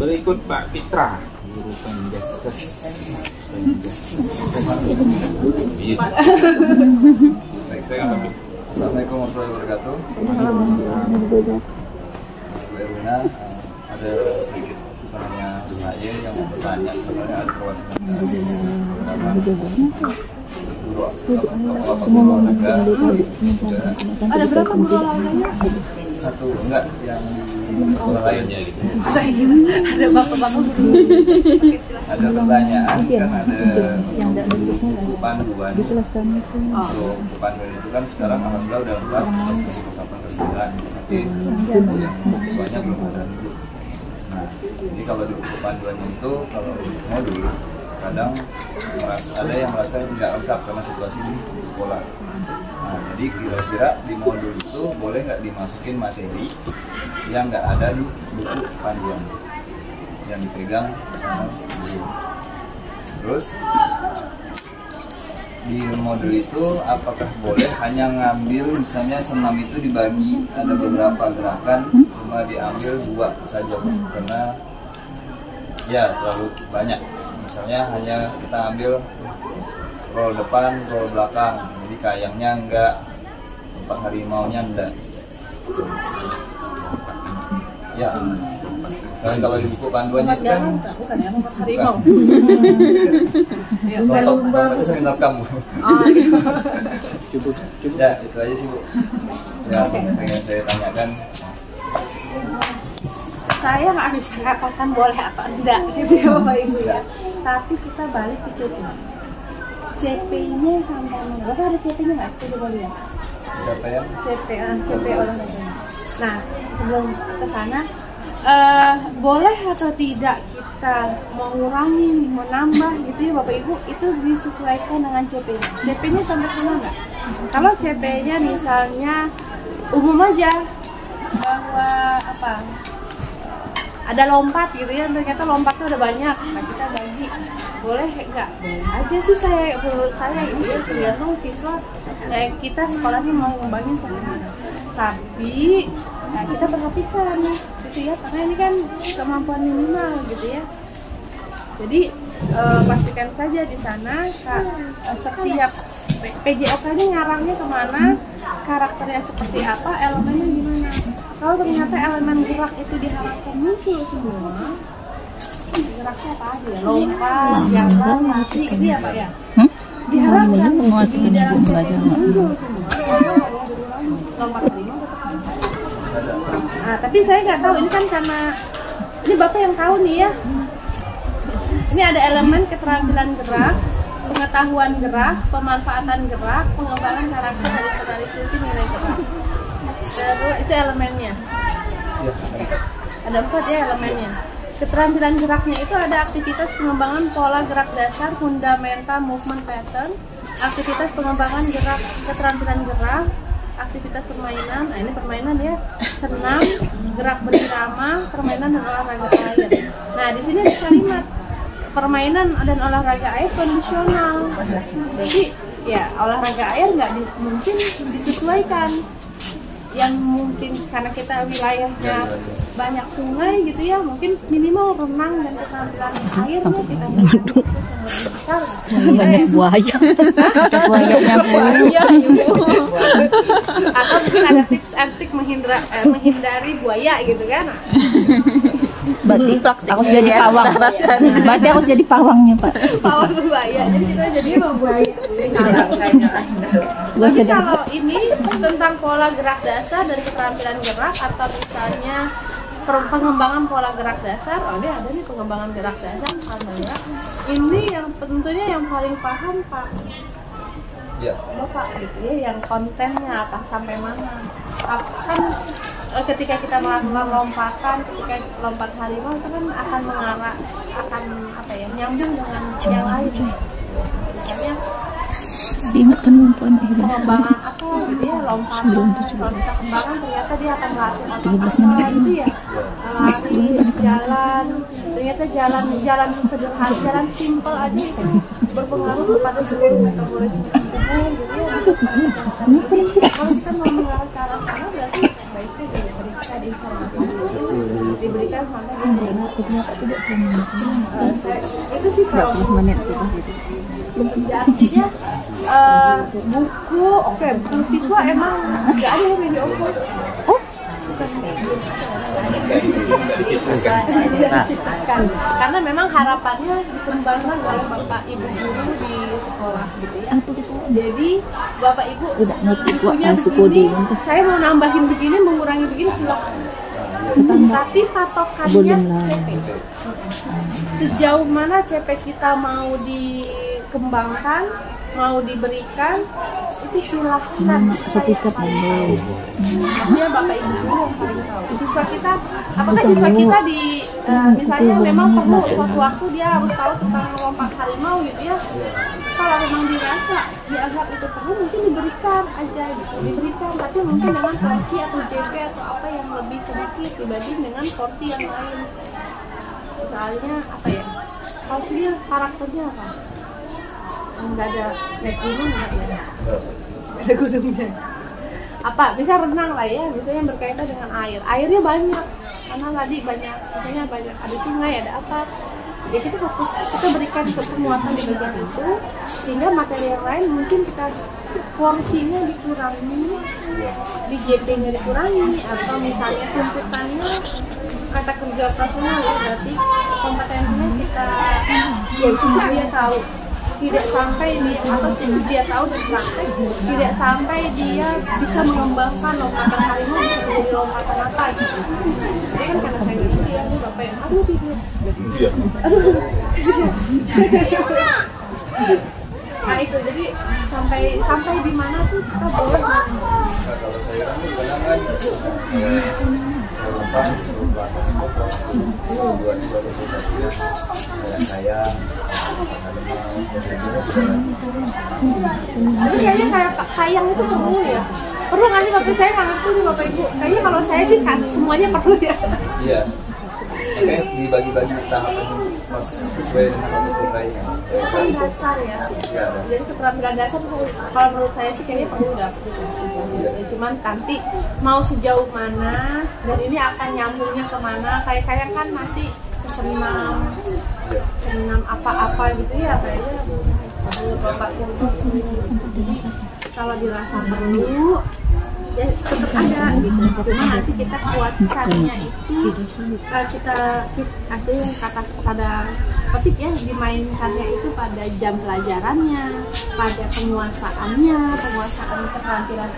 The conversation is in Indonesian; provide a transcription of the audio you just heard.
Berikut Pak Fitra, guru Penjaskes. Assalamualaikum warahmatullahi wabarakatuh. Bu Erwina, ada sedikit pertanyaan saya yang mau bertanya. Sebenarnya ada perwakilan guru olahraga. Ada berapa guru olahraganya? Satu, enggak yang di sekolah lainnya gitu. Ada bapak-bapak guru. Ada pertanyaan kan ada panduan. Untuk panduan itu kan sekarang alhamdulillah udah lengkap kelas 8 ke 9, tapi yang siswanya belum ada dulu. Nah, ini kalau di buku panduannya itu kalau modul kadang ada yang merasa nggak lengkap karena situasi di sekolah. Nah, jadi kira-kira di modul itu boleh nggak dimasukin materi yang nggak ada di buku panduan yang dipegang sama guru. Terus di modul itu apakah boleh hanya ngambil, misalnya senam itu dibagi ada beberapa gerakan, cuma diambil 2 saja karena ya terlalu banyak. Misalnya hanya kita ambil roll depan, roll belakang, jadi kayangnya enggak, tempat harimaunya enggak. Ya, kalau di buku panduannya itu kan bukan ya, harimau. Lompat itu sering rekam, Bu. Ya, itu aja sih, Bu. Ya, pengen saya tanyakan. Saya nggak bisa katakan boleh atau tidak gitu ya Bapak Ibu ya. Tapi kita balik ke CP. CP-nya sampai mana? Bapak ada CP-nya nggak? Saya coba lihat. Siapa ya? CP olahraga. Nah, sebelum ke sana, boleh atau tidak kita mengurangi, menambah gitu ya Bapak Ibu, itu disesuaikan dengan CP-nya. CP-nya sampai sana nggak? Kalau CP-nya misalnya umum aja, bahwa apa? Ada lompat gitu ya, ternyata lompatnya udah banyak, nah kita bagi, boleh nggak? Boleh aja sih, menurut saya gitu ya, tergantung siswa kayak kita sekolahnya mau ngembangin sampai mana. Tapi nah, kita perhatikan gitu ya, karena ini kan kemampuan minimal gitu ya. Jadi pastikan saja di sana setiap PJOK-nya ngarangnya kemana, karakternya seperti apa, elemennya gimana. Kalau ternyata elemen gerak itu diharapkan muncul semua, geraknya apa aja ya? Lompat, jalan, lari, gitu ya Pak ya? Diharapkan di dalam CP muncul semua. Lompat harimau tetap harus. Nah, tapi saya nggak tahu, ini kan karena ini Bapak yang tahu nih ya. Ini ada elemen keterampilan gerak, pengetahuan gerak, pemanfaatan gerak, pengembangan karakter dari analisis nilai gerak. Terus itu elemennya. Ada 4 ya elemennya. Keterampilan geraknya itu ada aktivitas pengembangan pola gerak dasar, fundamental movement pattern, aktivitas pengembangan gerak, keterampilan gerak, aktivitas permainan. Nah, ini permainan ya, senam, gerak berirama, permainan dan olahraga air. Nah, di sini ada kalimat permainan dan olahraga air kondisional. Jadi ya olahraga air nggak mungkin disesuaikan. Yang mungkin karena kita wilayahnya banyak sungai gitu ya, mungkin minimal renang dan keterampilan airnya kita besar. Banyak buaya. Buayanya buaya. Atau mungkin ada tips and trik menghindari buaya gitu kan. Berarti harus jadi pawang. Berarti harus jadi pawangnya, Pak. Pawang buaya. Jadi kita jadi buaya. Tapi kalau ini tentang pola gerak dasar dan keterampilan gerak, atau misalnya pengembangan pola gerak dasar, ini ada nih pengembangan gerak dasar, misalnya ini yang tentunya yang paling paham Pak Bapak gitu ya, yang kontennya apa sampai mana. Kan ketika kita melakukan lompatan, ketika lompat harimau itu kan akan mengarah, akan apa ya, nyambung dengan yang lain. Misalnya diingatkan lompat pengembangan apa gitu ya, lompatan kalau kita kembangan ternyata dia akan melatih 13 menit gitu ya, lari, jalan, ternyata jalan sederhana, jalan simple aja itu berpengaruh kepada seluruh metabolisme tubuh gitu ya. Kalau kita mau mengarah ke arah sana, berarti baiknya dari kita di informasi. diberikan sampai itu sih kalau menit artinya buku buku siswa emang nggak ada yang diopor. Karena memang harapannya dikembangkan oleh bapak ibu guru di sekolah gitu ya. Jadi bapak ibu punya begini, saya mau nambahin begini, mengurangi begini silakan. Tapi patokannya CP. Sejauh mana CP kita mau dikembangkan, mau diberikan, itu silahkan. Sertifikat boleh. Dia bapak ibu guru yang paling tahu. Siswa kita, apakah siswa kita di misalnya memang perlu suatu waktu dia harus tahu tentang lompat harimau gitu ya. Kalau memang dirasa dianggap itu perlu, mungkin diberikan aja gitu, diberikan. Tapi mungkin dengan porsi atau JP atau apa yang lebih sedikit dibanding dengan porsi yang lain. Soalnya apa ya? Kalau dia karakternya apa? Nggak ada naik gunung, nggak ada gunungnya. Apa bisa renang lah ya, misalnya yang berkaitan dengan airnya banyak karena tadi banyak, misalnya banyak ada sungai, ada apa ya, kita berikan penguatan di bagian itu sehingga materi yang lain mungkin kita porsinya dikurangi, di GP-nya dikurangi, atau misalnya tuntutannya kata kerja operasional ya, berarti kompetensinya kita ya dia tahu tidak sampai dia tahu dan praktek, tidak sampai dia bisa mengembangkan lompatan harimau bisa menjadi lompatan apa gitu. Itu kan karena saya ngerti ya, bapak yang aduh tidur. Nah itu jadi sampai di mana tuh kita boleh. Nah, kalau saya kan kadang kan tapi kayaknya kayak sayang itu perlu ya. Perlu nggak sih bapak? Saya nggak ngerti nih bapak ibu. Kayaknya kalau saya sih kan semuanya perlu ya. Iya. Kayak dibagi-bagi tahapan sesuai dengan kebutuhan lainnya. Dasar ya. Jadi keterampilan dasar kalau menurut saya sih kayaknya perlu dapet. Ya, cuman nanti mau sejauh mana dan ini akan nyambungnya kemana? Kayak kan nanti senam apa-apa gitu ya kayaknya. Bapak kalau dirasa perlu ya tetap ada gitu, cuma nanti kita kuatkannya itu kita artinya kata pada petik ya, dimainkannya itu pada jam pelajarannya, pada penguasaan keterampilan